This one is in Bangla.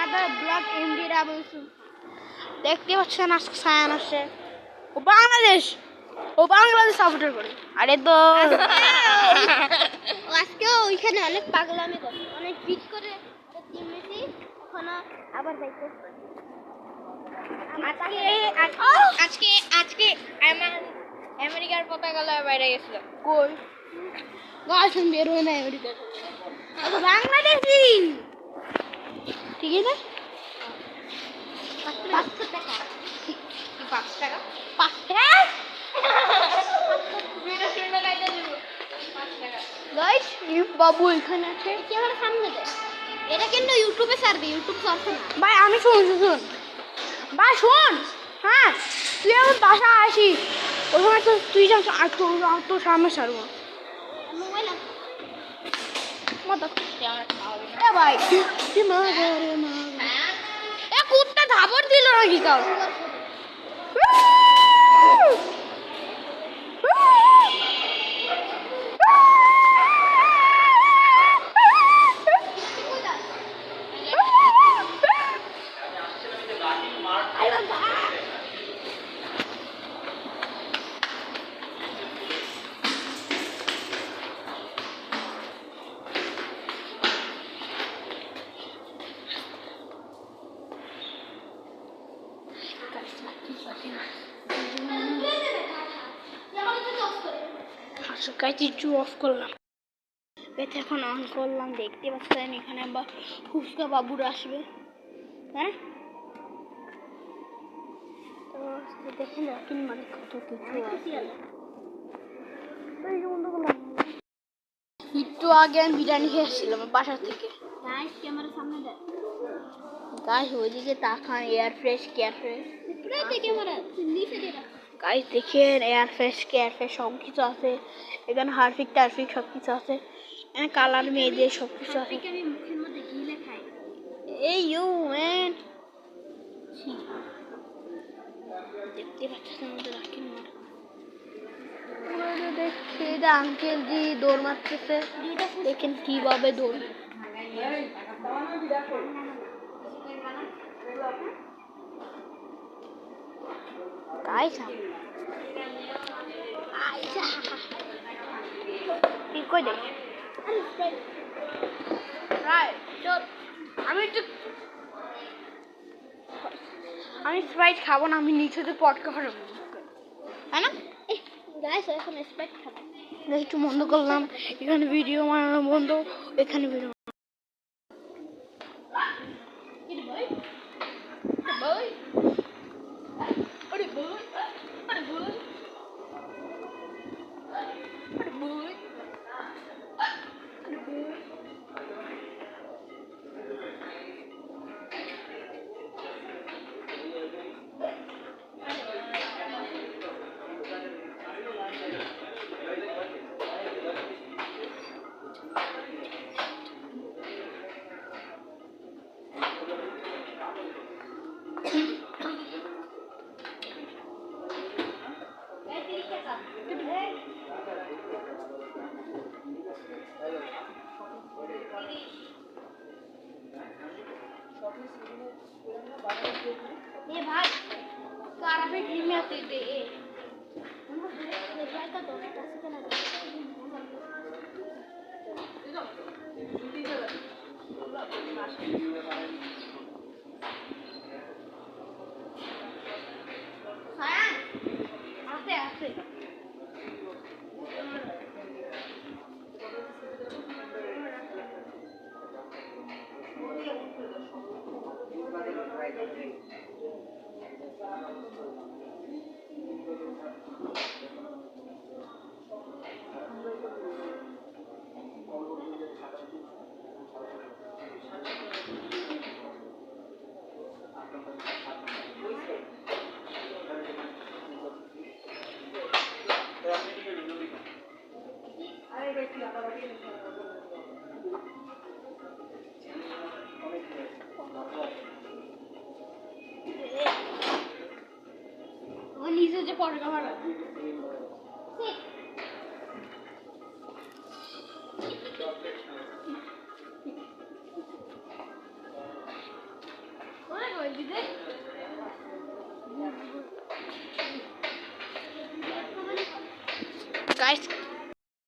another blog MD Rabusu. দেখতে পাচ্ছেন আজকে সায়ান আসছে ও বাংলাদেশ সাপোর্টার করে আরে তো আজকে ওইখানে অনেক পাগলামি করে অনেক বিট করে টিম মেসি ওখানে আবার যাইতে আজকে আমার আমেরিকার পতাকা লয়ে বাইরে গেছিল কই গাছন বের হয় না আমেরিকা আচ্ছা বাংলাদেশি ঠিক আছে 500 টাকা কি 5 টাকা 5 টাকা মেরা শুনে লাইটা দেব 5 টাকা গাইস ইউ বাবু এখানে আছে ক্যামেরা সামনে দে এটা কিন্তু ইউটিউবে ছাড়বি ইউটিউব সার্চ না ভাই আমি শুন ভাই শুন হ্যাঁ তুই আমার বাসা আসিস ওখানে তো তুই যা তো সামনে ছাড়বো মোবাইল মত এ ভাই কি মা রে মা এ কুত্তা ধাবর দিল নাকি কাউ অফ করলাম এটা এখন অন করলাম দেখতে পাচ্ছেন এখানে আবার ফুচকা বাবুরা আসবে হ্যাঁ তো দেখেন রাকিন মানে কত কিছু একটু আগে আমি বিরিয়ানি খেয়েছিলাম বাসা থেকে ক্যামেরার সামনে দেখ গাইস ওইদিকে তাকান এয়ার ফ্রেশ ক্যামেরা নিচে দিয়ে রাখ গাইস দেখেন এয়ার ফ্রেশ সব কিছু আছে এখানে হারফিক টারফিক সব কিছু আছে এখানে কালার মেয়েদের সব কিছু আছে আমি মুখের মধ্যে গিলে খাই এই ইউ ম্যান দেখতে পাচ্ছেন আমাদের রাকিন দেখছি আঙ্কেল জি দৌড় মারতেছে দেখেন কিভাবে দৌড় আইসা কি কই দে আমি স্প্রাইট খাবো না আমি নিচেতে পটকা খাবো তাই না গাইস এখন স্প্রাইট খাবো একটু বন্ধ করলাম এখানে ভিডিও বানানো বন্ধ এখানে ভিডিও ये भाई कार में ड्रीम में आते थे ये का तो कैसे करना सायन आते आते नीचे जो पड़ गया গাইস